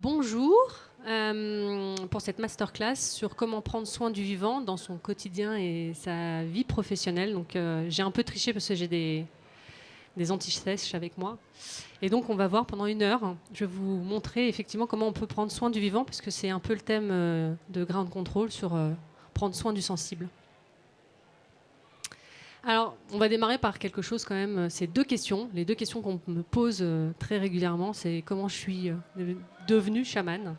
Bonjour pour cette masterclass sur comment prendre soin du vivant dans son quotidien et sa vie professionnelle. Donc, j'ai un peu triché parce que j'ai des antisèches avec moi. Et donc, on va voir pendant 1 heure. Je vais vous montrer effectivement comment on peut prendre soin du vivant parce que c'est un peu le thème de Ground Control sur prendre soin du sensible. Alors, on va démarrer par quelque chose quand même. C'est 2 questions. Les 2 questions qu'on me pose très régulièrement, c'est comment je suis devenue chamane.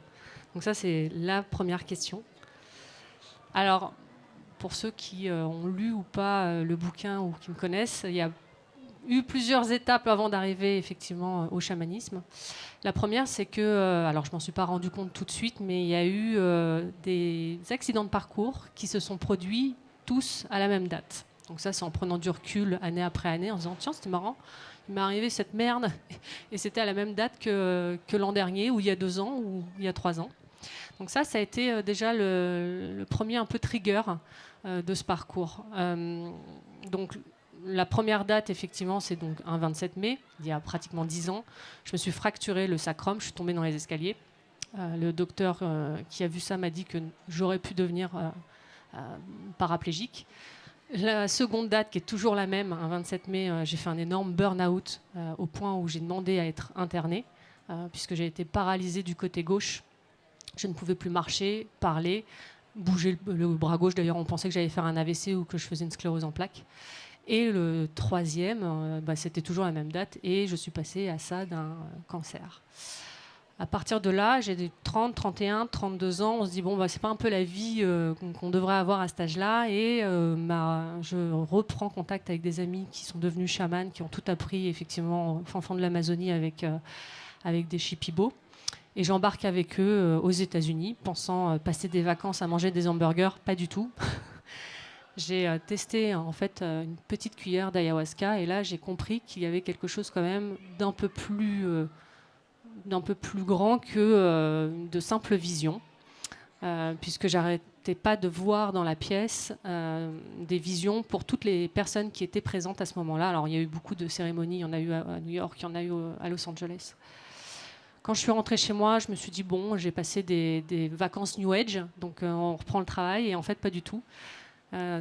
Donc ça, c'est la première question. Alors, pour ceux qui ont lu ou pas le bouquin ou qui me connaissent, il y a eu plusieurs étapes avant d'arriver effectivement au chamanisme. La première, c'est que, alors je m'en suis pas rendu compte tout de suite, mais il y a eu des accidents de parcours qui se sont produits tous à la même date. Donc ça, c'est en prenant du recul année après année, en se disant tiens, c'était marrant, il m'est arrivé cette merde, et c'était à la même date que l'an dernier, ou il y a 2 ans, ou il y a 3 ans. Donc ça a été déjà le premier un peu trigger de ce parcours. Donc la première date, effectivement, c'est donc un 27 mai, il y a pratiquement 10 ans. Je me suis fracturé le sacrum, je suis tombée dans les escaliers. Le docteur qui a vu ça m'a dit que j'aurais pu devenir paraplégique. La seconde date, qui est toujours la même, un 27 mai, j'ai fait un énorme burn-out au point où j'ai demandé à être internée, puisque j'ai été paralysée du côté gauche. Je ne pouvais plus marcher, parler, bouger le bras gauche. D'ailleurs, on pensait que j'allais faire un AVC ou que je faisais une sclérose en plaques. Et le troisième, c'était toujours la même date. Et je suis passée à ça d'un cancer. À partir de là, j'ai des 30, 31, 32 ans. On se dit, bon, c'est pas un peu la vie qu'on devrait avoir à cet âge-là. Et je reprends contact avec des amis qui sont devenus chamans, qui ont tout appris, effectivement, au fin fond de l'Amazonie avec des chipibos. Et j'embarque avec eux aux États-Unis, pensant passer des vacances à manger des hamburgers. Pas du tout. J'ai testé en fait une petite cuillère d'ayahuasca et là j'ai compris qu'il y avait quelque chose quand même d'un peu plus grand que de simples visions, puisque j'arrêtais pas de voir dans la pièce des visions pour toutes les personnes qui étaient présentes à ce moment-là. Alors il y a eu beaucoup de cérémonies, il y en a eu à New York, il y en a eu à Los Angeles. Quand je suis rentrée chez moi, je me suis dit, bon, j'ai passé des vacances New Age, donc on reprend le travail, et en fait, pas du tout.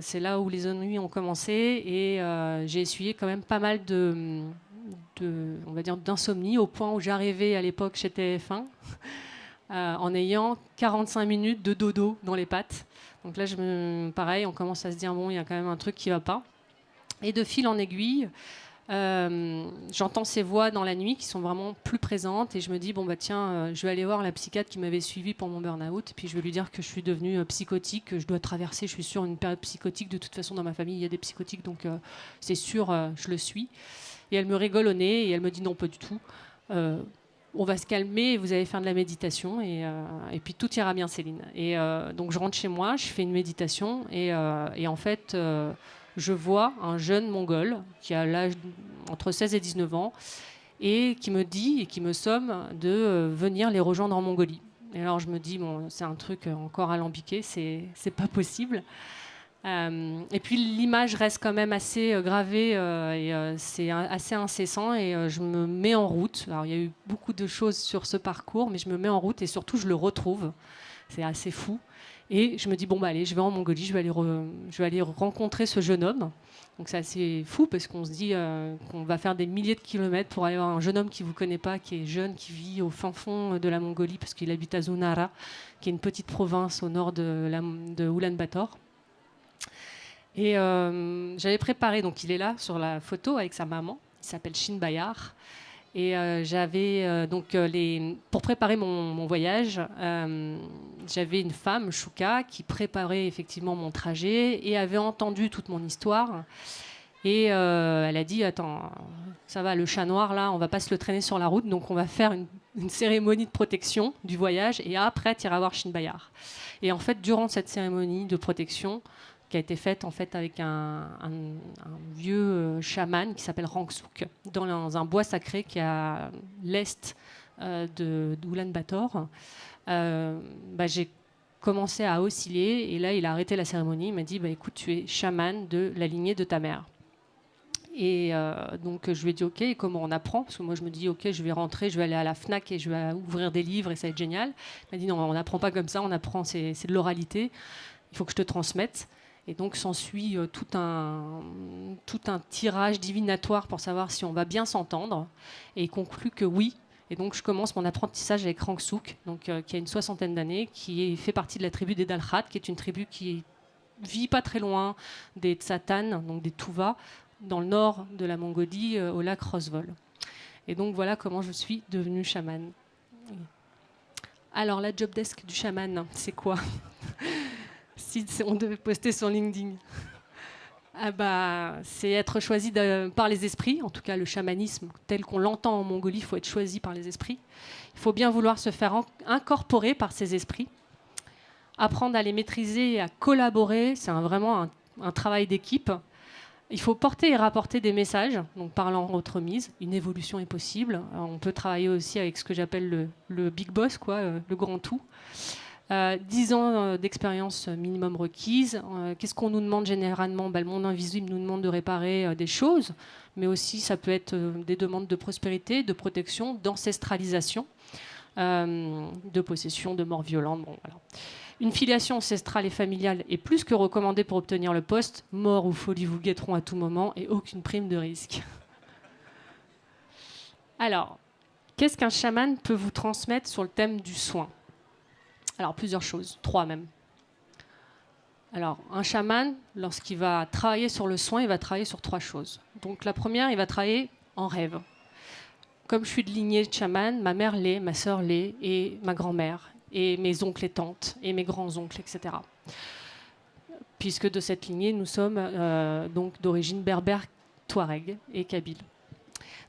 C'est là où les ennuis ont commencé, et j'ai essuyé quand même pas mal on va dire, d'insomnie, au point où j'arrivais à l'époque chez TF1, en ayant 45 minutes de dodo dans les pattes. Donc là, pareil, on commence à se dire, bon, il y a quand même un truc qui va pas. Et de fil en aiguille, j'entends ces voix dans la nuit qui sont vraiment plus présentes et je me dis je vais aller voir la psychiatre qui m'avait suivi pour mon burn-out et puis je vais lui dire que je suis devenue psychotique, que je dois traverser, je suis sûre, une période psychotique. De toute façon, dans ma famille il y a des psychotiques, donc c'est sûr, je le suis. Et elle me rigole au nez et elle me dit non, pas du tout, on va se calmer, vous allez faire de la méditation et puis tout ira bien, Céline. Et donc je rentre chez moi, je fais une méditation et en fait je vois un jeune Mongol qui a l'âge entre 16 et 19 ans et qui me dit et qui me somme de venir les rejoindre en Mongolie. Et alors je me dis, bon, c'est un truc encore alambiqué, c'est pas possible. Et puis l'image reste quand même assez gravée et c'est assez incessant et je me mets en route. Alors il y a eu beaucoup de choses sur ce parcours, mais je me mets en route et surtout je le retrouve. C'est assez fou. Et je me dis, allez, je vais en Mongolie, je vais aller rencontrer ce jeune homme. Donc c'est assez fou parce qu'on se dit qu'on va faire des milliers de kilomètres pour aller voir un jeune homme qui ne vous connaît pas, qui est jeune, qui vit au fin fond de la Mongolie parce qu'il habite à Zunara, qui est une petite province au nord de Oulan-Bator. Et j'avais préparé, donc il est là sur la photo avec sa maman, il s'appelle Shin Bayar. Et j'avais pour préparer mon voyage, j'avais une femme, Shuka, qui préparait effectivement mon trajet et avait entendu toute mon histoire. Et elle a dit, attends, ça va, le chat noir là, on va pas se le traîner sur la route, donc on va faire une cérémonie de protection du voyage et après tu iras voir Shin Bayar. Et en fait, durant cette cérémonie de protection, qui a été faite en fait avec un vieux chaman qui s'appelle Rangsuk dans un bois sacré qui est à l'est d'Oulan-Bator. J'ai commencé à osciller et là il a arrêté la cérémonie. Il m'a dit écoute, tu es chaman de la lignée de ta mère. Et donc je lui ai dit ok, comment on apprend? Parce que moi je me dis ok, je vais rentrer, je vais aller à la Fnac et je vais ouvrir des livres et ça va être génial. Il m'a dit non, on n'apprend pas comme ça, on apprend, c'est de l'oralité, il faut que je te transmette. Et donc s'ensuit tout un tirage divinatoire pour savoir si on va bien s'entendre. Et il conclut que oui. Et donc je commence mon apprentissage avec Rangsook, donc, qui a une 60aine d'années, qui fait partie de la tribu des Dalrat, qui est une tribu qui vit pas très loin des Tsatanes, donc des Tuvas, dans le nord de la Mongolie, au lac Rosvol. Et donc voilà comment je suis devenue chamane. Alors la job desk du chaman, c'est quoi? Si on devait poster sur LinkedIn. Ah bah, c'est être choisi par les esprits, en tout cas le chamanisme tel qu'on l'entend en Mongolie, il faut être choisi par les esprits. Il faut bien vouloir se faire incorporer par ces esprits, apprendre à les maîtriser et à collaborer, c'est vraiment un travail d'équipe. Il faut porter et rapporter des messages, donc par l'entremise, une évolution est possible. Alors, on peut travailler aussi avec ce que j'appelle le big boss, quoi, le grand tout. 10 ans d'expérience minimum requise. Qu'est-ce qu'on nous demande généralement? Le monde invisible nous demande de réparer des choses, mais aussi ça peut être des demandes de prospérité, de protection, d'ancestralisation, de possession, de mort violente. Bon, voilà. Une filiation ancestrale et familiale est plus que recommandée pour obtenir le poste. Mort ou folie vous guetteront à tout moment et aucune prime de risque. Alors, qu'est-ce qu'un chaman peut vous transmettre sur le thème du soin? Alors, plusieurs choses, 3 même. Alors, un chaman, lorsqu'il va travailler sur le soin, il va travailler sur 3 choses. Donc, la première, il va travailler en rêve. Comme je suis de lignée de chaman, ma mère l'est, ma sœur l'est, et ma grand-mère, et mes oncles et tantes, et mes grands-oncles, etc. Puisque de cette lignée, nous sommes donc d'origine berbère, touareg et kabyle.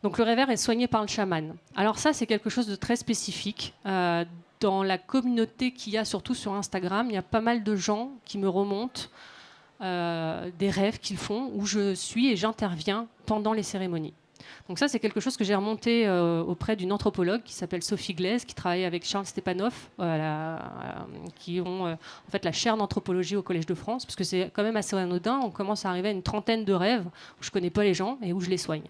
Donc, le rêveur est soigné par le chaman. Alors ça, c'est quelque chose de très spécifique. Dans la communauté qu'il y a, surtout sur Instagram, il y a pas mal de gens qui me remontent des rêves qu'ils font, où je suis et j'interviens pendant les cérémonies. Donc ça, c'est quelque chose que j'ai remonté auprès d'une anthropologue qui s'appelle Sophie Glaise, qui travaille avec Charles Stepanov, qui ont en fait la chaire d'anthropologie au Collège de France, parce que c'est quand même assez anodin. On commence à arriver à une trentaine de rêves où je ne connais pas les gens et où je les soigne.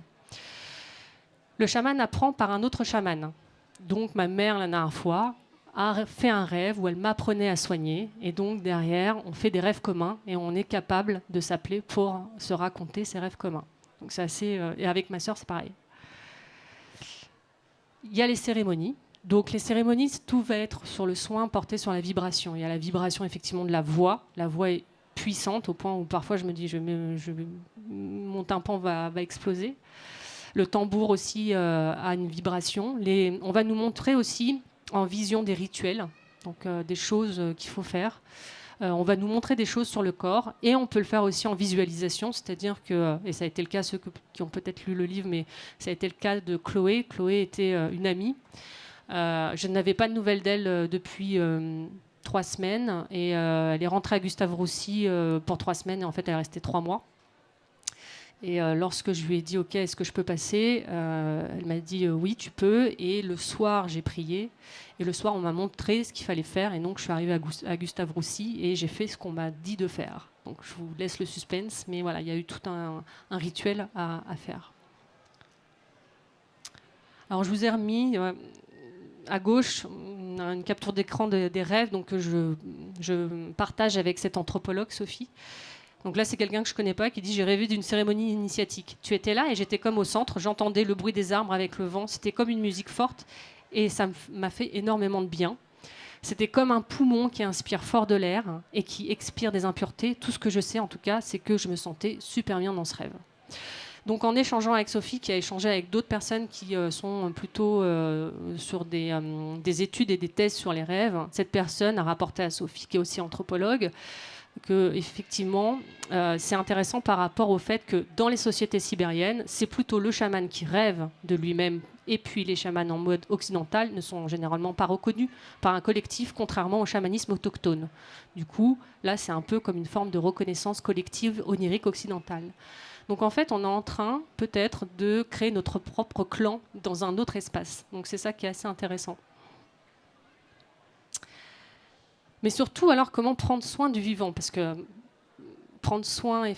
Le chaman apprend par un autre chaman. Donc ma mère, la dernière fois, a fait un rêve où elle m'apprenait à soigner. Et donc derrière, on fait des rêves communs et on est capable de s'appeler pour se raconter ces rêves communs. Donc c'est assez, et avec ma sœur, c'est pareil. Il y a les cérémonies. Donc les cérémonies, tout va être sur le soin porté sur la vibration. Il y a la vibration effectivement de la voix. La voix est puissante au point où parfois je me dis mon tympan va exploser. Le tambour aussi a une vibration. On va nous montrer aussi en vision des rituels, donc des choses qu'il faut faire. On va nous montrer des choses sur le corps et on peut le faire aussi en visualisation, c'est-à-dire que, et ça a été le cas, ceux qui ont peut-être lu le livre, mais ça a été le cas de Chloé. Chloé était une amie. Je n'avais pas de nouvelles d'elle depuis 3 semaines et elle est rentrée à Gustave Roussy pour 3 semaines et en fait elle est restée 3 mois. Et lorsque je lui ai dit « Ok, est-ce que je peux passer ?» Elle m'a dit « Oui, tu peux. » Et le soir, j'ai prié. Et le soir, on m'a montré ce qu'il fallait faire. Et donc, je suis arrivée à Gustave Roussy et j'ai fait ce qu'on m'a dit de faire. Donc, je vous laisse le suspense. Mais voilà, il y a eu tout un rituel à faire. Alors, je vous ai remis à gauche une capture d'écran des rêves donc, que je partage avec cette anthropologue, Sophie. Donc là, c'est quelqu'un que je ne connais pas qui dit « J'ai rêvé d'une cérémonie initiatique. Tu étais là et j'étais comme au centre. J'entendais le bruit des arbres avec le vent. C'était comme une musique forte et ça m'a fait énormément de bien. C'était comme un poumon qui inspire fort de l'air et qui expire des impuretés. Tout ce que je sais, en tout cas, c'est que je me sentais super bien dans ce rêve. » Donc en échangeant avec Sophie, qui a échangé avec d'autres personnes qui sont plutôt sur des études et des thèses sur les rêves, cette personne a rapporté à Sophie, qui est aussi anthropologue, que effectivement, c'est intéressant par rapport au fait que dans les sociétés sibériennes, c'est plutôt le chaman qui rêve de lui-même, et puis les chamans en mode occidental ne sont généralement pas reconnus par un collectif, contrairement au chamanisme autochtone. Du coup, là, c'est un peu comme une forme de reconnaissance collective onirique occidentale. Donc en fait, on est en train peut-être de créer notre propre clan dans un autre espace. Donc c'est ça qui est assez intéressant. Mais surtout, alors, comment prendre soin du vivant? Parce que prendre soin,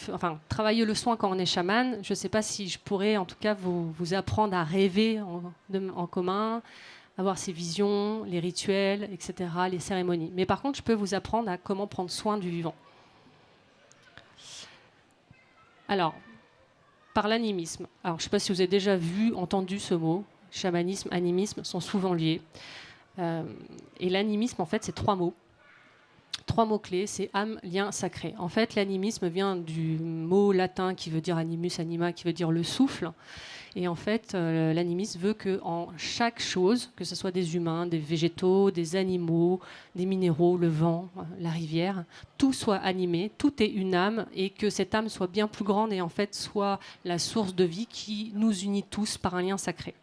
travailler le soin quand on est chaman, je ne sais pas si je pourrais en tout cas vous apprendre à rêver en commun, avoir ces visions, les rituels, etc., les cérémonies. Mais par contre, je peux vous apprendre à comment prendre soin du vivant. Alors, par l'animisme. Alors, je ne sais pas si vous avez déjà vu, entendu ce mot. Chamanisme, animisme sont souvent liés. Et l'animisme, en fait, c'est 3 mots. 3 mots-clés, c'est âme, lien, sacré. En fait, l'animisme vient du mot latin qui veut dire animus, anima, qui veut dire le souffle. Et en fait, l'animisme veut qu'en chaque chose, que ce soit des humains, des végétaux, des animaux, des minéraux, le vent, la rivière, tout soit animé, tout est une âme, et que cette âme soit bien plus grande et en fait soit la source de vie qui nous unit tous par un lien sacré.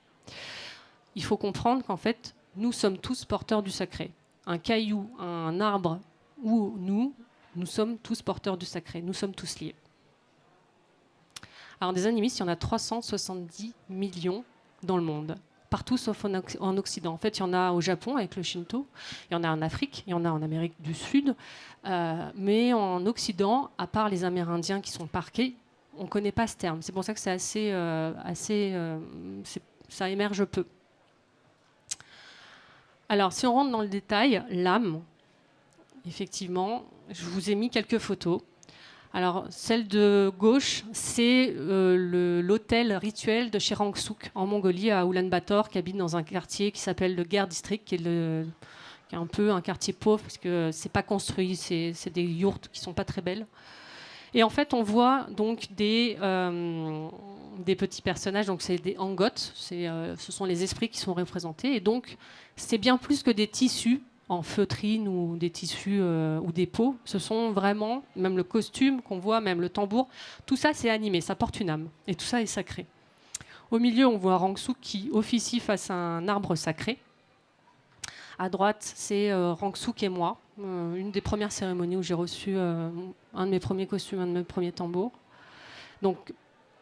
Il faut comprendre qu'en fait, nous sommes tous porteurs du sacré. Un caillou, un arbre ou nous sommes tous porteurs du sacré. Nous sommes tous liés. Alors, des animistes, il y en a 370 millions dans le monde, partout sauf en Occident. En fait, il y en a au Japon avec le Shinto, il y en a en Afrique, il y en a en Amérique du Sud, mais en Occident, à part les Amérindiens qui sont parqués, on ne connaît pas ce terme. C'est pour ça que c'est ça émerge peu. Alors, si on rentre dans le détail, l'âme, effectivement, je vous ai mis quelques photos. Alors, celle de gauche, c'est l'hôtel rituel de Cherang Souk, en Mongolie, à Ulaanbaatar, qui habite dans un quartier qui s'appelle le Ger District, qui est un peu un quartier pauvre, parce que c'est pas construit, c'est des yourtes qui sont pas très belles. Et en fait, on voit donc des petits personnages, donc c'est des angots, ce sont les esprits qui sont représentés, et donc c'est bien plus que des tissus en feutrine ou des tissus ou des peaux. Ce sont vraiment, même le costume qu'on voit, même le tambour, tout ça c'est animé, ça porte une âme, et tout ça est sacré. Au milieu, on voit Rangsook qui officie face à un arbre sacré. À droite, c'est Rangsook et moi, une des premières cérémonies où j'ai reçu un de mes premiers costumes, un de mes premiers tambours. Donc,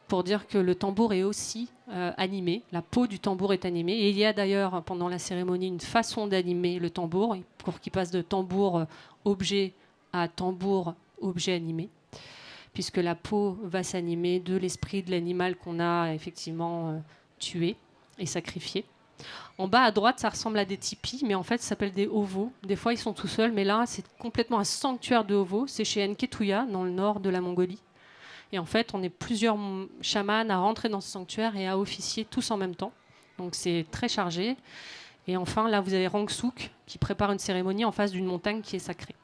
pour dire que le tambour est aussi animé, la peau du tambour est animée. Et il y a d'ailleurs, pendant la cérémonie, une façon d'animer le tambour, pour qu'il passe de tambour-objet à tambour-objet animé, puisque la peau va s'animer de l'esprit de l'animal qu'on a effectivement tué et sacrifié. En bas à droite, ça ressemble à des tipis, mais en fait, ça s'appelle des hovos. Des fois, ils sont tout seuls, mais là, c'est complètement un sanctuaire de hovos. C'est chez Nketuya, dans le nord de la Mongolie. Et en fait, on est plusieurs chamans à rentrer dans ce sanctuaire et à officier tous en même temps. Donc, c'est très chargé. Et enfin, là, vous avez Rangsook qui prépare une cérémonie en face d'une montagne qui est sacrée.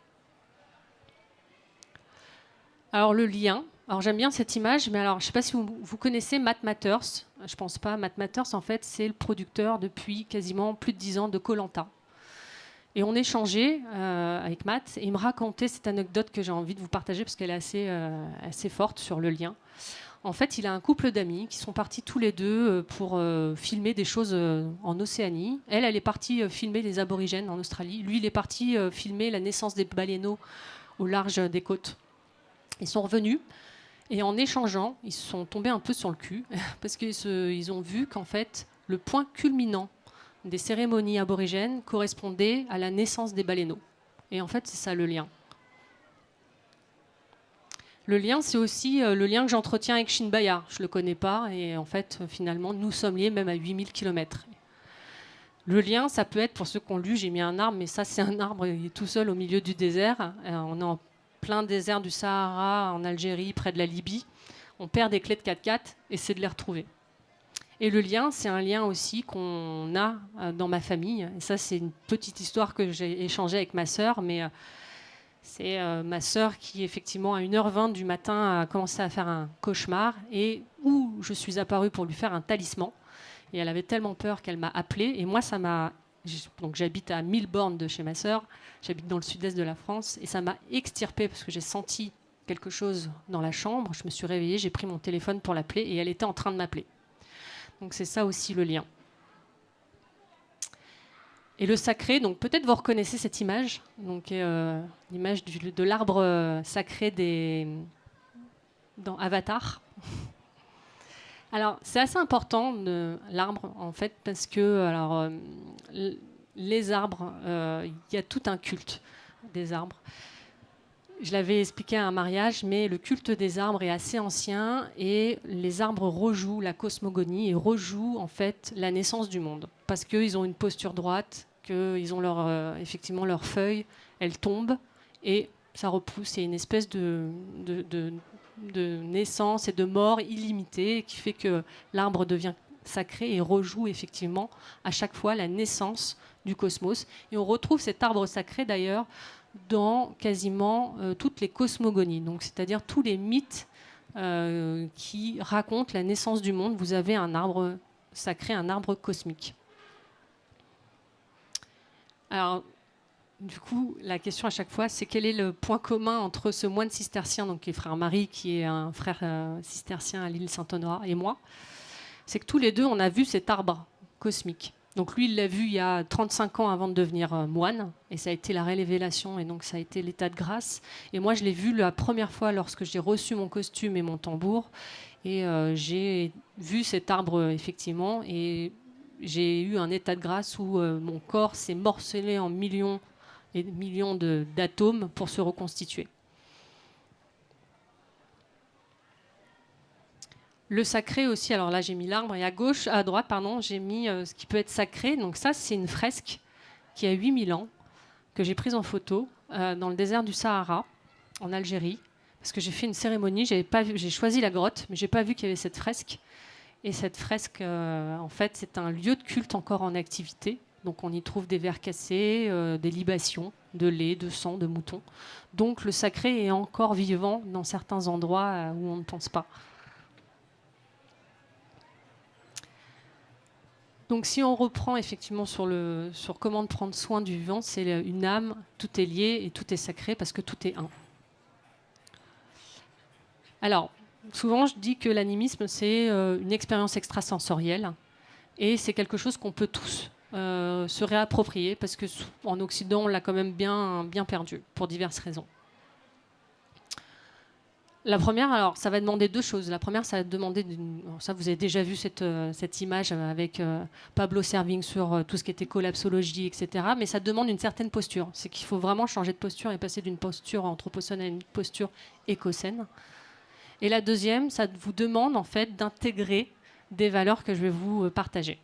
Alors, le lien. Alors, j'aime bien cette image, mais alors, je ne sais pas si vous connaissez Matt Matters. Je ne pense pas. Matt Matters, en fait, c'est le producteur depuis quasiment plus de 10 ans de Koh-Lanta. Et on échangeait avec Matt, et il me racontait cette anecdote que j'ai envie de vous partager parce qu'elle est assez forte sur le lien. En fait, il a un couple d'amis qui sont partis tous les deux pour filmer des choses en Océanie. Elle est partie filmer les aborigènes en Australie. Lui, il est parti filmer la naissance des baleineaux au large des côtes. Ils sont revenus. Et en échangeant, ils se sont tombés un peu sur le cul parce qu'ils ont vu qu'en fait, le point culminant des cérémonies aborigènes correspondait à la naissance des baleineaux. Et en fait, c'est ça le lien. Le lien, c'est aussi le lien que j'entretiens avec Shinbaya. Je ne le connais pas et en fait, finalement, nous sommes liés même à 8000 km. Le lien, ça peut être, pour ceux qui ont lu, j'ai mis un arbre, mais ça, c'est un arbre, il est tout seul au milieu du désert. On est en plein désert du Sahara, en Algérie, près de la Libye. On perd des clés de 4x4 et c'est de les retrouver. Et le lien, c'est un lien aussi qu'on a dans ma famille. Et ça, c'est une petite histoire que j'ai échangée avec ma sœur, mais c'est ma sœur qui, effectivement, à 1h20 du matin, a commencé à faire un cauchemar et où je suis apparue pour lui faire un talisman. Et elle avait tellement peur qu'elle m'a appelée. Et moi, ça m'a... Donc, j'habite à 1000 bornes de chez ma sœur. J'habite dans le sud-est de la France. Et ça m'a extirpée parce que j'ai senti quelque chose dans la chambre. Je me suis réveillée, j'ai pris mon téléphone pour l'appeler et elle était en train de m'appeler. Donc, c'est ça aussi le lien. Et le sacré, donc peut-être vous reconnaissez cette image. Donc, l'image de l'arbre sacré dans Avatar. Alors, c'est assez important, l'arbre, en fait, parce que les arbres, il y a tout un culte des arbres. Je l'avais expliqué à un mariage, mais le culte des arbres est assez ancien et les arbres rejouent la cosmogonie et rejouent en fait la naissance du monde. Parce qu'ils ont une posture droite, qu'ils ont effectivement leurs feuilles, elles tombent et ça repousse. C'est une espèce de naissance et de mort illimitée qui fait que l'arbre devient sacré et rejoue effectivement à chaque fois la naissance du cosmos. Et on retrouve cet arbre sacré d'ailleurs dans quasiment toutes les cosmogonies, donc c'est-à-dire tous les mythes qui racontent la naissance du monde. Vous avez un arbre sacré, un arbre cosmique. Alors, du coup, la question à chaque fois, c'est quel est le point commun entre ce moine cistercien, donc qui est frère Marie, qui est un frère cistercien à l'île Saint-Honorat, et moi. C'est que tous les deux, on a vu cet arbre cosmique. Donc lui, il l'a vu il y a 35 ans avant de devenir moine, et ça a été la révélation, et donc ça a été l'état de grâce. Et moi, je l'ai vu la première fois lorsque j'ai reçu mon costume et mon tambour, et j'ai vu cet arbre effectivement, et j'ai eu un état de grâce où mon corps s'est morcelé en millions et millions d'atomes pour se reconstituer. Le sacré aussi, alors là j'ai mis l'arbre et à droite, j'ai mis ce qui peut être sacré. Donc ça, c'est une fresque qui a 8000 ans, que j'ai prise en photo dans le désert du Sahara, en Algérie, parce que j'ai fait une cérémonie, j'ai choisi la grotte, mais j'ai pas vu qu'il y avait cette fresque. Et cette fresque, en fait, c'est un lieu de culte encore en activité. Donc on y trouve des verres cassés, des libations, de lait, de sang, de mouton. Donc le sacré est encore vivant dans certains endroits où on ne pense pas. Donc si on reprend effectivement sur comment prendre soin du vivant, c'est une âme, tout est lié et tout est sacré parce que tout est un. Alors, souvent je dis que l'animisme c'est une expérience extrasensorielle et c'est quelque chose qu'on peut tous se réapproprier parce qu'en Occident on l'a quand même bien perdu pour diverses raisons. La première, alors, ça va demander deux choses. La première, ça va demander, ça vous avez déjà vu cette image avec Pablo Servigne sur tout ce qui était collapsologie, etc. Mais ça demande une certaine posture. C'est qu'il faut vraiment changer de posture et passer d'une posture anthropocène à une posture écocène. Et la deuxième, ça vous demande en fait d'intégrer des valeurs que je vais vous partager.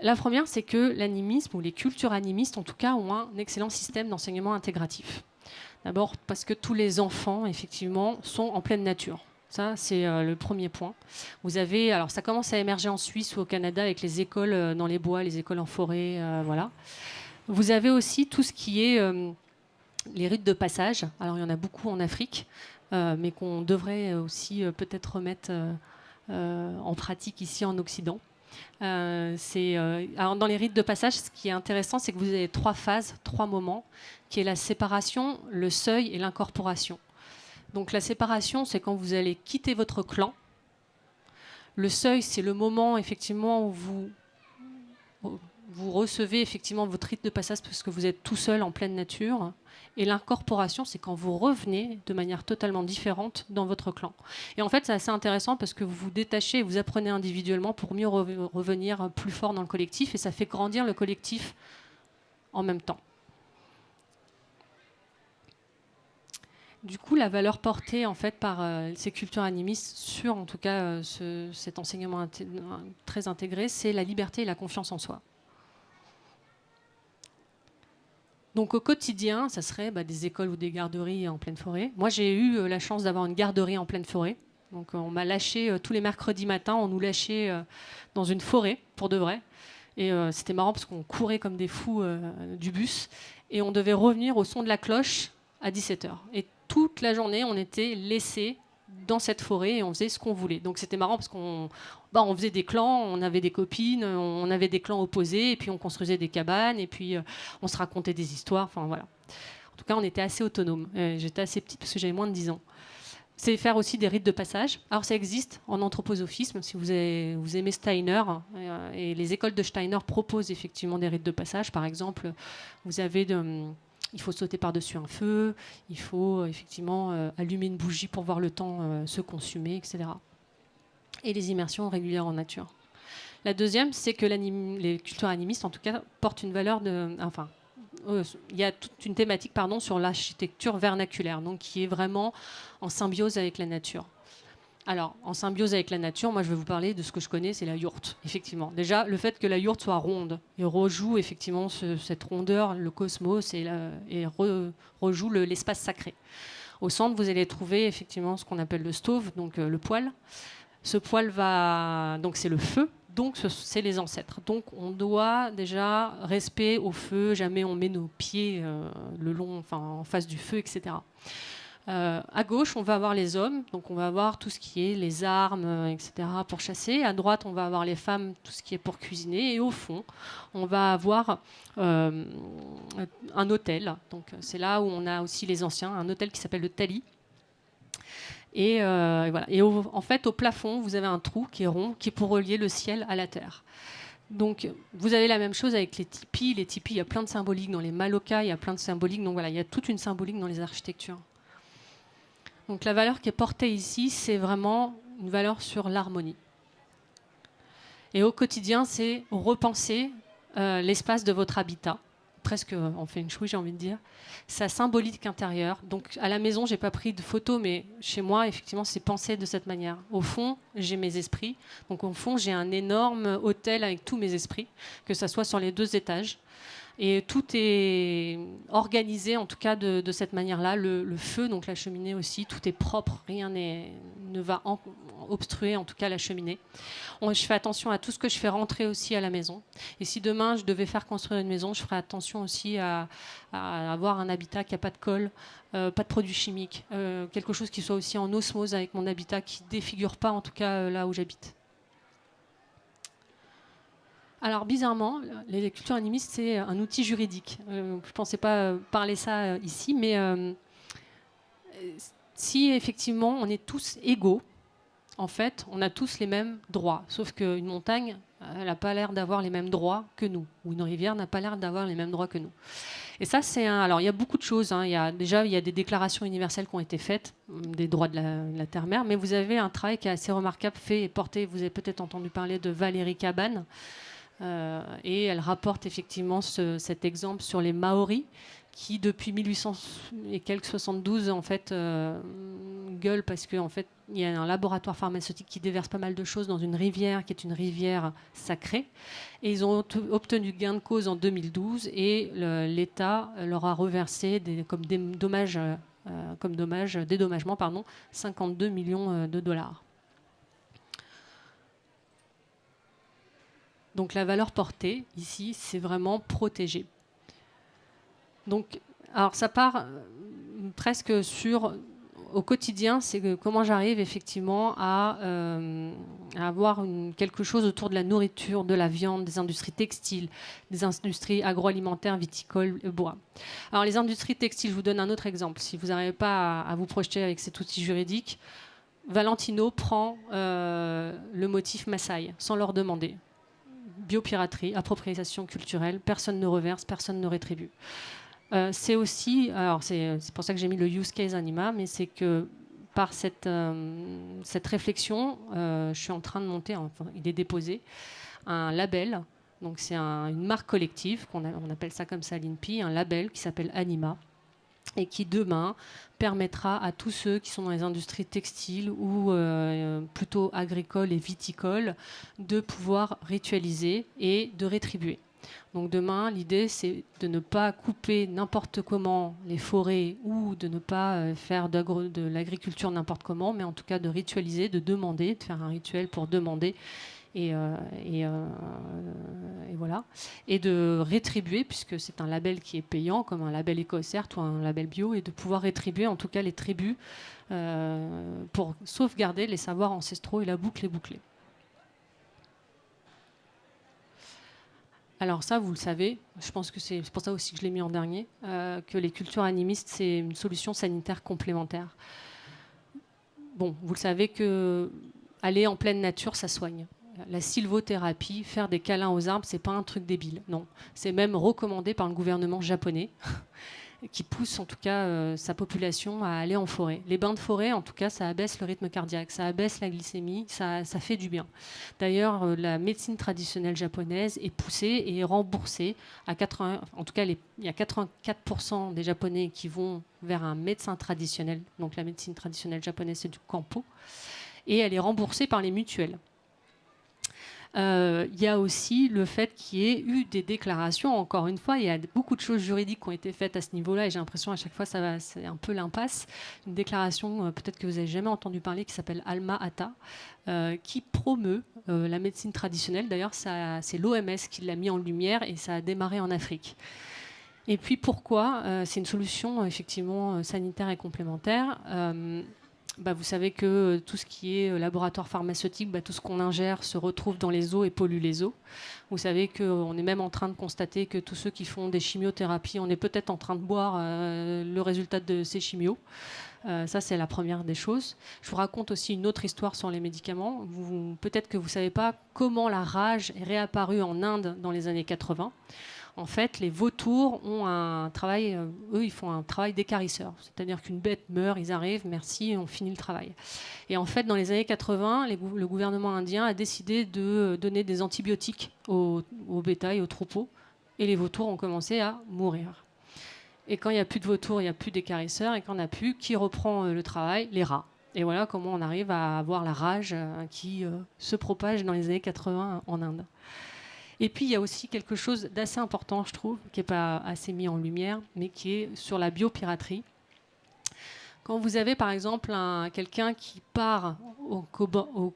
La première, c'est que l'animisme, ou les cultures animistes en tout cas, ont un excellent système d'enseignement intégratif. D'abord parce que tous les enfants, effectivement, sont en pleine nature. Ça, c'est le premier point. Vous avez, alors ça commence à émerger en Suisse ou au Canada avec les écoles dans les bois, les écoles en forêt, voilà. Vous avez aussi tout ce qui est les rites de passage. Alors il y en a beaucoup en Afrique, mais qu'on devrait aussi peut-être remettre en pratique ici en Occident. Alors dans les rites de passage, ce qui est intéressant, c'est que vous avez 3 phases, 3 moments, qui est la séparation, le seuil et l'incorporation. Donc la séparation, c'est quand vous allez quitter votre clan. Le seuil, c'est le moment effectivement où vous recevez effectivement votre rite de passage parce que vous êtes tout seul en pleine nature. Et l'incorporation, c'est quand vous revenez de manière totalement différente dans votre clan. Et en fait, c'est assez intéressant parce que vous vous détachez et vous apprenez individuellement pour mieux revenir plus fort dans le collectif. Et ça fait grandir le collectif en même temps. Du coup, la valeur portée en fait par ces cultures animistes sur, en tout cas, cet enseignement très intégré, c'est la liberté et la confiance en soi. Donc au quotidien, ça serait des écoles ou des garderies en pleine forêt. Moi, j'ai eu la chance d'avoir une garderie en pleine forêt. Donc on m'a lâché tous les mercredis matins, on nous lâchait dans une forêt, pour de vrai. Et c'était marrant parce qu'on courait comme des fous du bus. Et on devait revenir au son de la cloche à 17h. Et toute la journée, on était laissés dans cette forêt et on faisait ce qu'on voulait. Donc c'était marrant parce qu'on faisait des clans, on avait des copines, on avait des clans opposés, et puis on construisait des cabanes, et puis on se racontait des histoires, enfin voilà. En tout cas, on était assez autonomes. J'étais assez petite parce que j'avais moins de 10 ans. C'est faire aussi des rites de passage. Alors ça existe en anthroposophisme, si vous aimez Steiner, et les écoles de Steiner proposent effectivement des rites de passage. Par exemple, vous avez il faut sauter par-dessus un feu, il faut effectivement allumer une bougie pour voir le temps se consumer, etc. Et les immersions régulières en nature. La deuxième, c'est que les cultures animistes, en tout cas, portent une valeur il y a toute une thématique sur l'architecture vernaculaire, donc qui est vraiment en symbiose avec la nature. Alors, en symbiose avec la nature, moi je vais vous parler de ce que je connais, c'est la yourte, effectivement. Déjà, le fait que la yourte soit ronde, et rejoue effectivement cette rondeur, le cosmos, rejoue l'espace sacré. Au centre, vous allez trouver effectivement ce qu'on appelle le stove, donc le poêle. Ce poêle donc c'est le feu, donc c'est les ancêtres. Donc on doit déjà respect au feu, jamais on met nos pieds en face du feu, etc. À gauche, on va avoir les hommes, donc on va avoir tout ce qui est les armes, etc. pour chasser. À droite, on va avoir les femmes, tout ce qui est pour cuisiner. Et au fond, on va avoir un autel. Donc c'est là où on a aussi les anciens, un autel qui s'appelle le tali. Et voilà. Et en fait, au plafond, vous avez un trou qui est rond, qui est pour relier le ciel à la terre. Donc, vous avez la même chose avec les tipis. Les tipis, il y a plein de symboliques dans les malokas, il y a plein de symboliques. Donc voilà, il y a toute une symbolique dans les architectures. Donc la valeur qui est portée ici, c'est vraiment une valeur sur l'harmonie. Et au quotidien, c'est repenser l'espace de votre habitat. Presque en feng shui, j'ai envie de dire. Sa symbolique intérieure. Donc à la maison, j'ai pas pris de photos, mais chez moi, effectivement, c'est pensé de cette manière. Au fond, j'ai mes esprits. Donc au fond, j'ai un énorme hôtel avec tous mes esprits, que ça soit sur les 2 étages. Et tout est organisé, en tout cas, de cette manière-là. Le feu, donc la cheminée aussi, tout est propre. Rien ne va obstruer, en tout cas, la cheminée. Je fais attention à tout ce que je fais rentrer aussi à la maison. Et si demain, je devais faire construire une maison, je ferais attention aussi à avoir un habitat qui n'a pas de colle, pas de produits chimiques, quelque chose qui soit aussi en osmose avec mon habitat, qui ne défigure pas, en tout cas, là où j'habite. Alors bizarrement, les cultures animistes, c'est un outil juridique. Je ne pensais pas parler ça ici, mais si effectivement on est tous égaux, en fait, on a tous les mêmes droits. Sauf qu'une montagne, elle n'a pas l'air d'avoir les mêmes droits que nous. Ou une rivière n'a pas l'air d'avoir les mêmes droits que nous. Et ça, alors il y a beaucoup de choses. Il y a des déclarations universelles qui ont été faites, des droits de la terre-mère, mais vous avez un travail qui est assez remarquable, fait et porté. Vous avez peut-être entendu parler de Valérie Cabane. Et elle rapporte effectivement cet exemple sur les Maoris qui depuis 1800 et quelques 72 en fait gueulent parce qu'en fait il y a un laboratoire pharmaceutique qui déverse pas mal de choses dans une rivière qui est une rivière sacrée et ils ont obtenu gain de cause en 2012 et l'État leur a reversé comme dédommagement 52 millions de dollars. Donc la valeur portée, ici, c'est vraiment protéger. Donc, alors ça part presque sur, au quotidien, c'est comment j'arrive effectivement à avoir quelque chose autour de la nourriture, de la viande, des industries textiles, des industries agroalimentaires, viticoles, bois. Alors les industries textiles, je vous donne un autre exemple. Si vous n'arrivez pas à vous projeter avec cet outil juridique, Valentino prend le motif Maasai sans leur demander. Biopiraterie, appropriation culturelle, personne ne reverse, personne ne rétribue. C'est aussi, alors c'est pour ça que j'ai mis le use case anima, mais c'est que par cette réflexion, je suis en train de monter, il est déposé, un label, donc c'est une marque collective, on appelle ça comme ça à l'INPI, un label qui s'appelle Anima, et qui demain permettra à tous ceux qui sont dans les industries textiles ou plutôt agricoles et viticoles de pouvoir ritualiser et de rétribuer. Donc demain, l'idée, c'est de ne pas couper n'importe comment les forêts ou de ne pas faire de l'agriculture n'importe comment, mais en tout cas de ritualiser, de demander, de faire un rituel pour demander et voilà, et de rétribuer, puisque c'est un label qui est payant, comme un label Écocert ou un label bio, et de pouvoir rétribuer en tout cas les tribus pour sauvegarder les savoirs ancestraux, et la boucle est bouclée. Alors ça, vous le savez, je pense que c'est pour ça aussi que je l'ai mis en dernier, que les cultures animistes, c'est une solution sanitaire complémentaire. Bon, vous le savez que aller en pleine nature, ça soigne. La sylvothérapie, faire des câlins aux arbres, c'est pas un truc débile, non. C'est même recommandé par le gouvernement japonais. qui pousse en tout cas sa population à aller en forêt. Les bains de forêt, en tout cas, ça abaisse le rythme cardiaque, ça abaisse la glycémie, ça fait du bien. D'ailleurs, la médecine traditionnelle japonaise est poussée et est remboursée à 80, en tout cas, il y a 84% des Japonais qui vont vers un médecin traditionnel. Donc la médecine traditionnelle japonaise, c'est du Kampo, et elle est remboursée par les mutuelles. Il y a aussi le fait qu'il y ait eu des déclarations. Encore une fois, il y a beaucoup de choses juridiques qui ont été faites à ce niveau-là, et j'ai l'impression à chaque fois c'est un peu l'impasse. Une déclaration, peut-être que vous n'avez jamais entendu parler, qui s'appelle Alma Ata, qui promeut la médecine traditionnelle. D'ailleurs, c'est l'OMS qui l'a mis en lumière, et ça a démarré en Afrique. Et puis pourquoi c'est une solution effectivement sanitaire et complémentaire. Vous savez que tout ce qui est laboratoire pharmaceutique, tout ce qu'on ingère se retrouve dans les eaux et pollue les eaux. Vous savez qu'on est même en train de constater que tous ceux qui font des chimiothérapies, on est peut-être en train de boire le résultat de ces chimios. Ça, c'est la première des choses. Je vous raconte aussi une autre histoire sur les médicaments. Peut-être que vous ne savez pas comment la rage est réapparue en Inde dans les années 80. En fait, les vautours ont un travail, eux, ils font un travail d'équarrisseur. C'est-à-dire qu'une bête meurt, ils arrivent, merci, on finit le travail. Et en fait, dans les années 80, le gouvernement indien a décidé de donner des antibiotiques au bétail, aux troupeaux, et les vautours ont commencé à mourir. Et quand il n'y a plus de vautours, il n'y a plus d'équarrisseurs, et quand on n'a plus, qui reprend le travail? Les rats. Et voilà comment on arrive à avoir la rage qui se propage dans les années 80 en Inde. Et puis, il y a aussi quelque chose d'assez important, je trouve, qui n'est pas assez mis en lumière, mais qui est sur la biopiraterie. Quand vous avez, par exemple, quelqu'un qui part au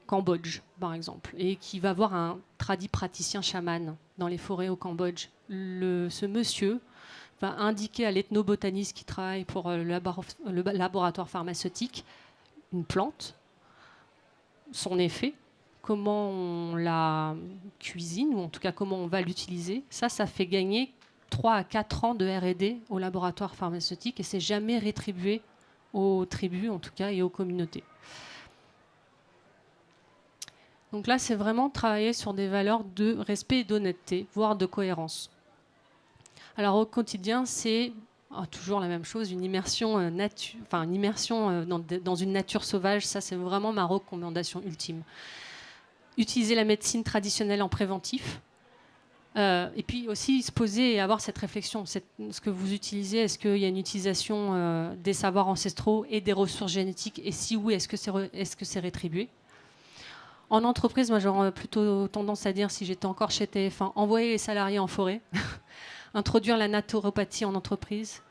Cambodge, par exemple, et qui va voir un tradit praticien chaman dans les forêts au Cambodge, ce monsieur va indiquer à l'ethnobotaniste qui travaille pour le laboratoire pharmaceutique une plante, son effet, comment on la cuisine, ou en tout cas comment on va l'utiliser. Ça fait gagner 3 à 4 ans de R&D au laboratoire pharmaceutique, et c'est jamais rétribué aux tribus, en tout cas, et aux communautés. Donc là, c'est vraiment travailler sur des valeurs de respect et d'honnêteté, voire de cohérence. Alors au quotidien, c'est toujours la même chose, une immersion, dans une nature sauvage. Ça, c'est vraiment ma recommandation ultime. Utiliser la médecine traditionnelle en préventif. Et puis aussi se poser et avoir cette réflexion. Ce que vous utilisez, est-ce qu'il y a une utilisation des savoirs ancestraux et des ressources génétiques? Et si oui, est-ce que c'est rétribué? En entreprise, moi j'aurais plutôt tendance à dire, si j'étais encore chez TF1, envoyer les salariés en forêt, introduire la naturopathie en entreprise,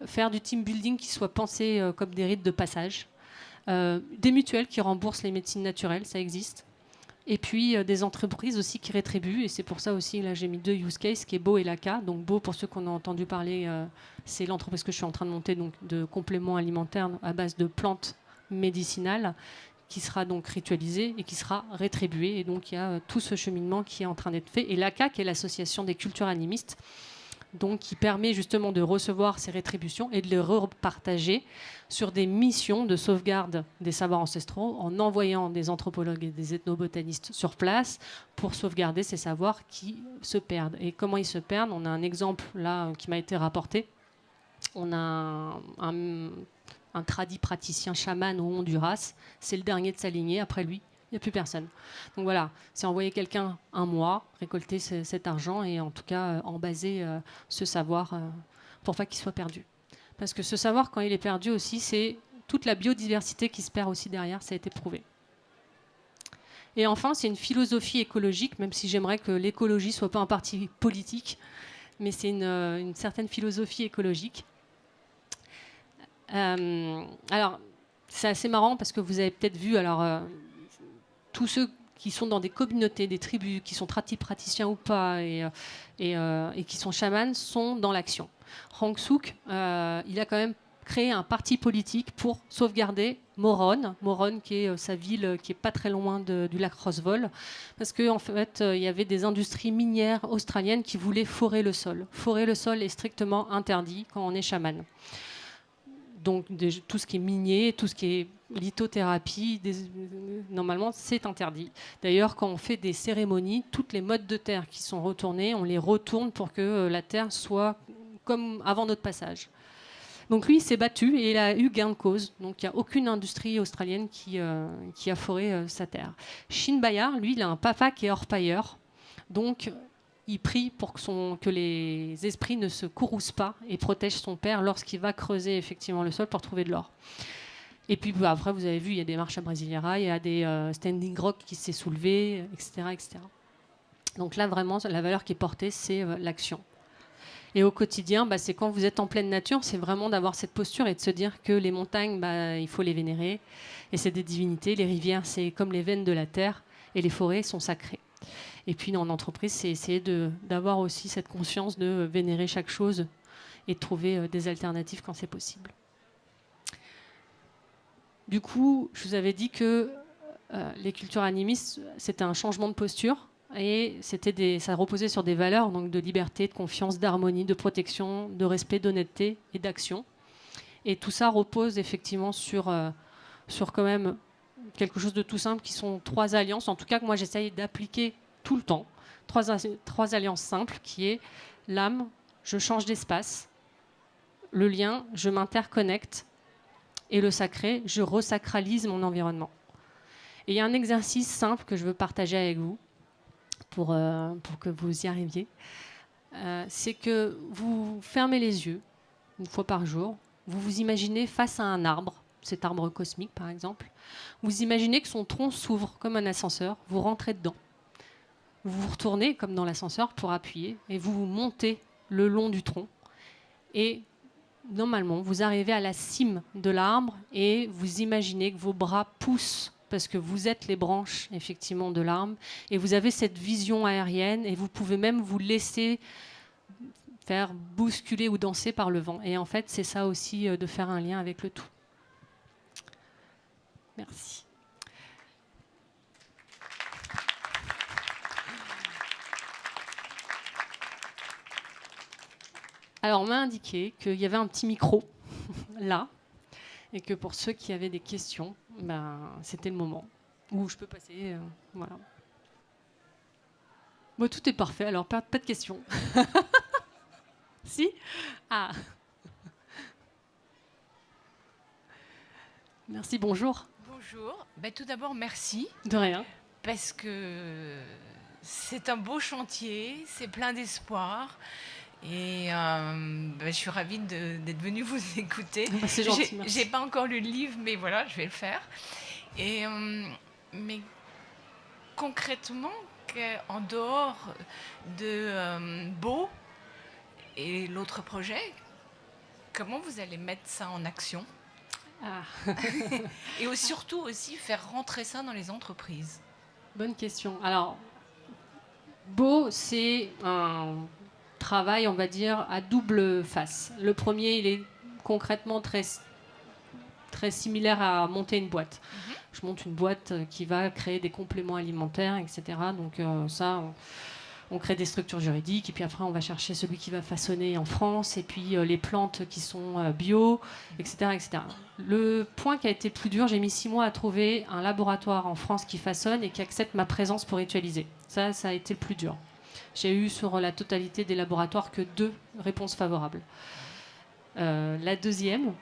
faire du team building qui soit pensé comme des rites de passage, des mutuelles qui remboursent les médecines naturelles, ça existe. Et puis des entreprises aussi qui rétribuent, et c'est pour ça aussi, là j'ai mis 2 use cases, qui est Beau et Laka. Donc Beau, pour ceux qu'on a entendu parler, c'est l'entreprise que je suis en train de monter, donc de compléments alimentaires à base de plantes médicinales, qui sera donc ritualisée et qui sera rétribuée. Et donc il y a tout ce cheminement qui est en train d'être fait. Et Laka, qui est l'association des cultures animistes, donc qui permet justement de recevoir ces rétributions et de les repartager sur des missions de sauvegarde des savoirs ancestraux, en envoyant des anthropologues et des ethnobotanistes sur place pour sauvegarder ces savoirs qui se perdent. Et comment ils se perdent? On a un exemple là qui m'a été rapporté. On a un tradit praticien chaman au Honduras. C'est le dernier de sa lignée. Après lui, il n'y a plus personne. Donc voilà, c'est envoyer quelqu'un un mois, récolter cet argent et en tout cas embaser ce savoir pour pas qu'il soit perdu. Parce que ce savoir, quand il est perdu aussi, c'est toute la biodiversité qui se perd aussi derrière, ça a été prouvé. Et enfin, c'est une philosophie écologique, même si j'aimerais que l'écologie ne soit pas un parti politique, mais c'est une certaine philosophie écologique. Alors, c'est assez marrant parce que vous avez peut-être vu... tous ceux qui sont dans des communautés, des tribus, qui sont praticiens ou pas, et qui sont chamans, sont dans l'action. Hong Suk, il a quand même créé un parti politique pour sauvegarder Moron, qui est sa ville qui est pas très loin du lac Roswell, parce qu'en fait, il y avait des industries minières australiennes qui voulaient forer le sol. Forer le sol est strictement interdit quand on est chaman. Donc tout ce qui est minier, tout ce qui est lithothérapie, normalement c'est interdit. D'ailleurs, quand on fait des cérémonies, toutes les mottes de terre qui sont retournées, on les retourne pour que la terre soit comme avant notre passage. Donc lui, il s'est battu et il a eu gain de cause. Donc il n'y a aucune industrie australienne qui a foré sa terre. Shin Bayar, lui, il a un papa qui est orpailleur. Donc il prie pour que les esprits ne se courroucent pas et protègent son père lorsqu'il va creuser effectivement le sol pour trouver de l'or. Et puis après, vous avez vu, il y a des marches à Brasileira, il y a des standing rock qui s'est soulevé, etc., etc. Donc là, vraiment, la valeur qui est portée, c'est l'action. Et au quotidien, c'est quand vous êtes en pleine nature, c'est vraiment d'avoir cette posture et de se dire que les montagnes, il faut les vénérer. Et c'est des divinités. Les rivières, c'est comme les veines de la terre. Et les forêts sont sacrées. Et puis, en entreprise, c'est essayer d'avoir aussi cette conscience de vénérer chaque chose et de trouver des alternatives quand c'est possible. Du coup, je vous avais dit que les cultures animistes, c'était un changement de posture. Et ça reposait sur des valeurs donc de liberté, de confiance, d'harmonie, de protection, de respect, d'honnêteté et d'action. Et tout ça repose effectivement sur quand même quelque chose de tout simple qui sont 3 alliances, en tout cas que moi j'essaye d'appliquer tout le temps. 3 alliances simples qui est l'âme, je change d'espace, le lien, je m'interconnecte, et le sacré, je resacralise mon environnement. Et il y a un exercice simple que je veux partager avec vous pour que vous y arriviez. C'est que vous fermez les yeux une fois par jour, vous vous imaginez face à un arbre, cet arbre cosmique par exemple, vous imaginez que son tronc s'ouvre comme un ascenseur, vous rentrez dedans. Vous vous retournez comme dans l'ascenseur pour appuyer et vous montez le long du tronc. Et normalement, vous arrivez à la cime de l'arbre et vous imaginez que vos bras poussent parce que vous êtes les branches effectivement de l'arbre et vous avez cette vision aérienne et vous pouvez même vous laisser faire bousculer ou danser par le vent. Et en fait, c'est ça aussi de faire un lien avec le tout. Merci. Alors, on m'a indiqué qu'il y avait un petit micro là et que pour ceux qui avaient des questions, c'était le moment où je peux passer. Voilà. Bon, tout est parfait, alors pas de questions. Si ? Ah. Merci, bonjour. Bonjour. Tout d'abord, merci. De rien. Parce que c'est un beau chantier, c'est plein d'espoir. Et je suis ravie d'être venue vous écouter. C'est gentil, merci. J'ai pas encore lu le livre, mais voilà, je vais le faire. Et, mais concrètement, en dehors de Beau et l'autre projet, comment vous allez mettre ça en action ? Et surtout aussi faire rentrer ça dans les entreprises. Bonne question. Alors, Beau, c'est un travail, on va dire, à double face. Le premier, il est concrètement très, très similaire à monter une boîte. Je monte une boîte qui va créer des compléments alimentaires, etc. Donc on crée des structures juridiques et puis après on va chercher celui qui va façonner en France et puis les plantes qui sont bio, etc., etc. Le point qui a été le plus dur, j'ai mis 6 mois à trouver un laboratoire en France qui façonne et qui accepte ma présence pour ritualiser. Ça a été le plus dur. J'ai eu sur la totalité des laboratoires que 2 réponses favorables. La deuxième,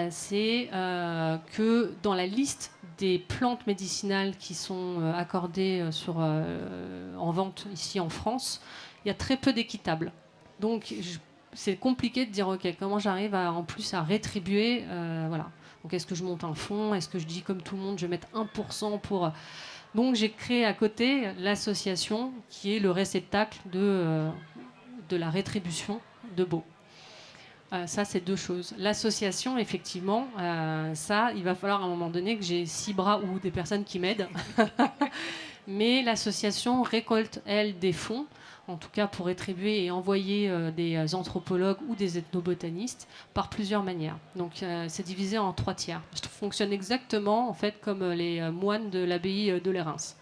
c'est que dans la liste des plantes médicinales qui sont accordées en vente ici en France, il y a très peu d'équitables. Donc c'est compliqué de dire ok, comment j'arrive en plus à rétribuer, voilà. Donc est-ce que je monte un fonds, est-ce que je dis comme tout le monde je vais mettre 1% pour... Donc j'ai créé à côté l'association qui est le réceptacle de la rétribution de Beau. Ça, c'est 2 choses. L'association, effectivement, ça, il va falloir à un moment donné que j'ai 6 bras ou des personnes qui m'aident. Mais l'association récolte, elle, des fonds, en tout cas pour rétribuer et envoyer des anthropologues ou des ethnobotanistes par plusieurs manières. Donc, c'est divisé en 3 tiers. Ça fonctionne exactement, en fait, comme les moines de l'abbaye de Lérins.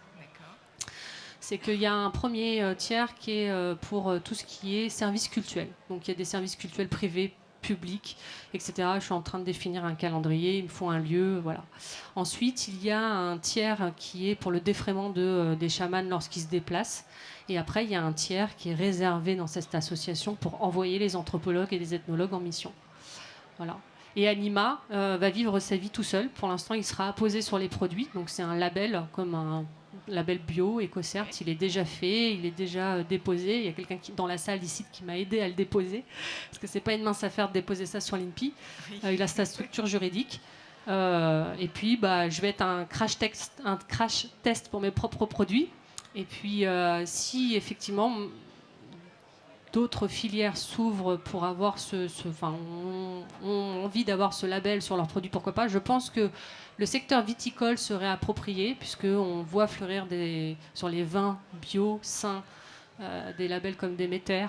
C'est qu'il y a un premier tiers qui est pour tout ce qui est services cultuels. Donc il y a des services cultuels privés, publics, etc. Je suis en train de définir un calendrier, il me faut un lieu, voilà. Ensuite, il y a un tiers qui est pour le défraiement des chamans lorsqu'ils se déplacent. Et après, il y a un tiers qui est réservé dans cette association pour envoyer les anthropologues et les ethnologues en mission. Voilà. Et Anima va vivre sa vie tout seul. Pour l'instant, il sera apposé sur les produits. Donc c'est un label, comme un label bio, EcoCert. Il est déjà fait, il est déjà déposé. Il y a quelqu'un dans la salle ici qui m'a aidé à le déposer. Parce que c'est pas une mince affaire de déposer ça sur l'INPI. Il a sa structure juridique. Et puis, je vais être un crash test pour mes propres produits. Et puis, si effectivement d'autres filières s'ouvrent pour avoir ont envie d'avoir ce label sur leurs produits, pourquoi pas. Je pense que le secteur viticole serait approprié, puisqu'on voit fleurir sur les vins bio, sains, des labels comme Déméter.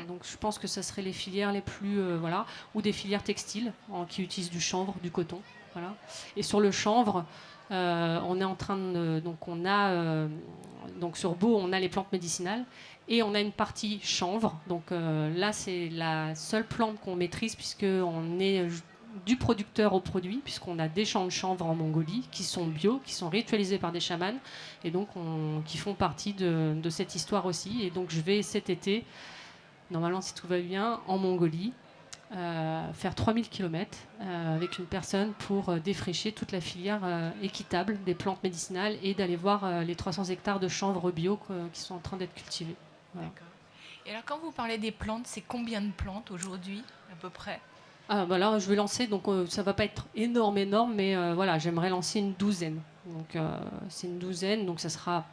Donc je pense que ça serait les filières les plus... ou des filières textiles qui utilisent du chanvre, du coton. Voilà. Et sur le chanvre, on est en train de... Donc sur Beau, on a les plantes médicinales. Et on a une partie chanvre. Donc là, c'est la seule plante qu'on maîtrise, puisqu'on est du producteur au produit, puisqu'on a des champs de chanvre en Mongolie qui sont bio, qui sont ritualisés par des chamans, et donc qui font partie de cette histoire aussi. Et donc je vais cet été, normalement si tout va bien, en Mongolie, faire 3000 km avec une personne pour défricher toute la filière équitable des plantes médicinales et d'aller voir les 300 hectares de chanvre bio qui sont en train d'être cultivés. Voilà. D'accord. Et alors, quand vous parlez des plantes, c'est combien de plantes aujourd'hui, à peu près? Là, je vais lancer, donc ça va pas être énorme, mais j'aimerais lancer une douzaine. Donc c'est une douzaine, donc ça sera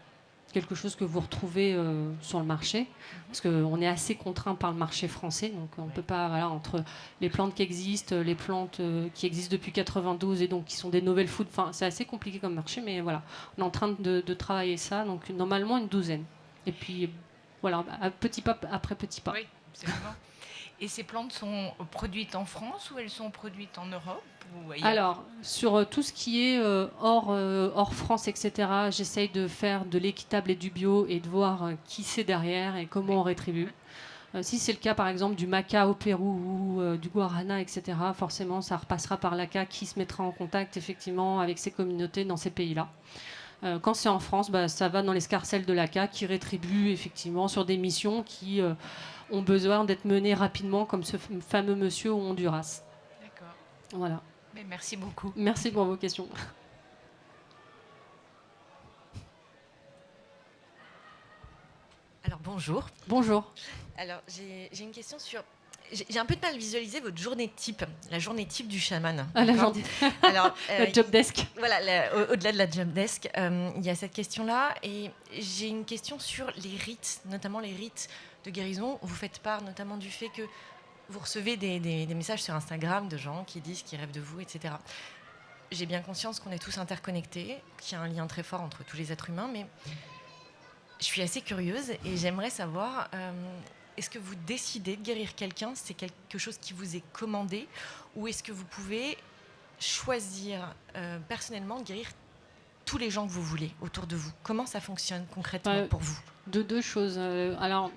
quelque chose que vous retrouvez sur le marché, parce qu'on est assez contraint par le marché français, donc on peut pas, entre les plantes qui existent, les plantes qui existent depuis 92 et donc qui sont des novel food, c'est assez compliqué comme marché, mais voilà, on est en train de travailler ça, donc normalement une douzaine. Et puis à petit pas après petit pas. Oui, absolument. Et ces plantes sont produites en France ou elles sont produites en Europe ou ailleurs? Alors, sur tout ce qui est hors France, etc., j'essaye de faire de l'équitable et du bio et de voir qui c'est derrière et comment on rétribue. Si c'est le cas, par exemple, du maca au Pérou ou du guarana, etc., forcément, ça repassera par l'ACA qui se mettra en contact, effectivement, avec ces communautés dans ces pays-là. Quand c'est en France, ça va dans l'escarcelle de l'ACA qui rétribue, effectivement, sur des missions qui ont besoin d'être menées rapidement, comme ce fameux monsieur au Honduras. D'accord. Voilà. Mais merci beaucoup. Merci pour vos questions. Alors bonjour. Bonjour. Alors j'ai une question sur... J'ai un peu de mal à visualiser votre journée type, la journée type du chaman. La journée. Alors, le job desk. Voilà, au-delà de la job desk, il y a cette question-là. Et j'ai une question sur les rites, notamment les rites de guérison. Vous faites part notamment du fait que vous recevez des messages sur Instagram de gens qui disent qu'ils rêvent de vous, etc. J'ai bien conscience qu'on est tous interconnectés, qu'il y a un lien très fort entre tous les êtres humains, mais je suis assez curieuse et j'aimerais savoir... est-ce que vous décidez de guérir quelqu'un? C'est quelque chose qui vous est commandé? Ou est-ce que vous pouvez choisir personnellement de guérir tous les gens que vous voulez autour de vous? Comment ça fonctionne concrètement pour vous? Deux choses. Alors,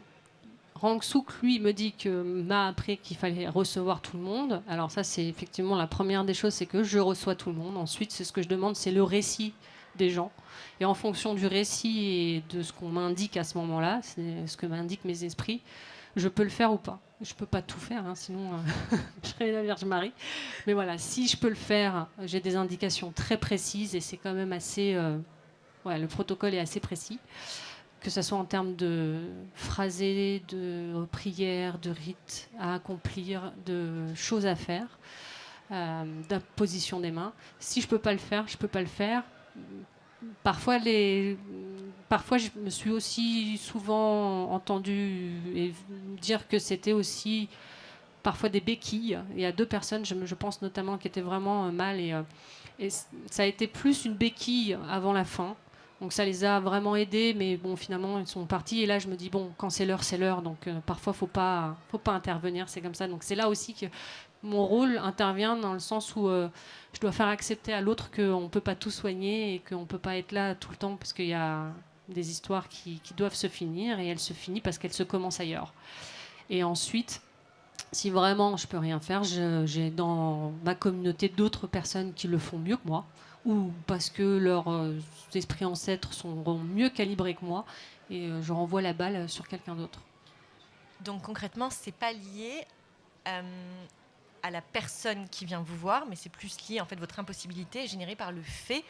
Rang Suk, lui, m'a appris qu'il fallait recevoir tout le monde. Alors ça, c'est effectivement la première des choses, c'est que je reçois tout le monde. Ensuite, c'est ce que je demande, c'est le récit des gens. Et en fonction du récit et de ce qu'on m'indique à ce moment-là, c'est ce que m'indiquent mes esprits, je peux le faire ou pas. Je peux pas tout faire, sinon je serais la Vierge Marie. Mais voilà, si je peux le faire, j'ai des indications très précises et c'est quand même assez... le protocole est assez précis, que ce soit en termes de phrasé, de prières, de rites à accomplir, de choses à faire, d'imposition des mains. Si je peux pas le faire, je peux pas le faire. Parfois, je me suis aussi souvent entendue dire que c'était aussi parfois des béquilles. Il y a 2 personnes, je pense notamment, qui étaient vraiment mal. Et ça a été plus une béquille avant la fin. Donc ça les a vraiment aidés, mais bon, finalement, ils sont partis. Et là, je me dis, bon, quand c'est l'heure, c'est l'heure. Donc parfois, faut pas intervenir, c'est comme ça. Donc c'est là aussi que mon rôle intervient dans le sens où je dois faire accepter à l'autre qu'on ne peut pas tout soigner et qu'on ne peut pas être là tout le temps parce qu'il y a des histoires qui doivent se finir et elles se finissent parce qu'elles se commencent ailleurs. Et ensuite, si vraiment je ne peux rien faire, j'ai dans ma communauté d'autres personnes qui le font mieux que moi ou parce que leurs esprits ancêtres seront mieux calibrés que moi et je renvoie la balle sur quelqu'un d'autre. Donc concrètement, ce n'est pas lié à la personne qui vient vous voir, mais c'est plus lié, en fait, votre impossibilité est générée par le fait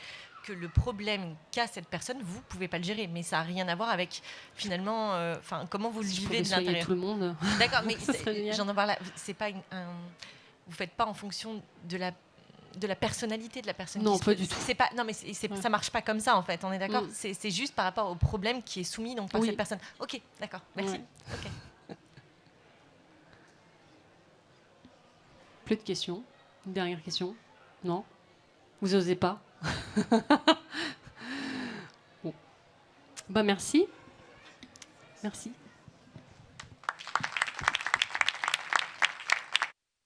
que le problème qu'a cette personne, vous pouvez pas le gérer, mais ça a rien à voir avec finalement, comment vous le vivez de l'intérieur. Tout le monde. D'accord, mais j'en en parle là. C'est pas vous faites pas en fonction de la personnalité de la personne. Non, pas du tout. C'est pas, non, mais ça marche pas comme ça en fait. On est d'accord. C'est juste par rapport au problème qui est soumis donc par cette personne. Ok, d'accord. Merci. Ouais. Ok. Plus de questions. Une dernière question. Non. Vous osez pas. Bon. Bah merci. Merci.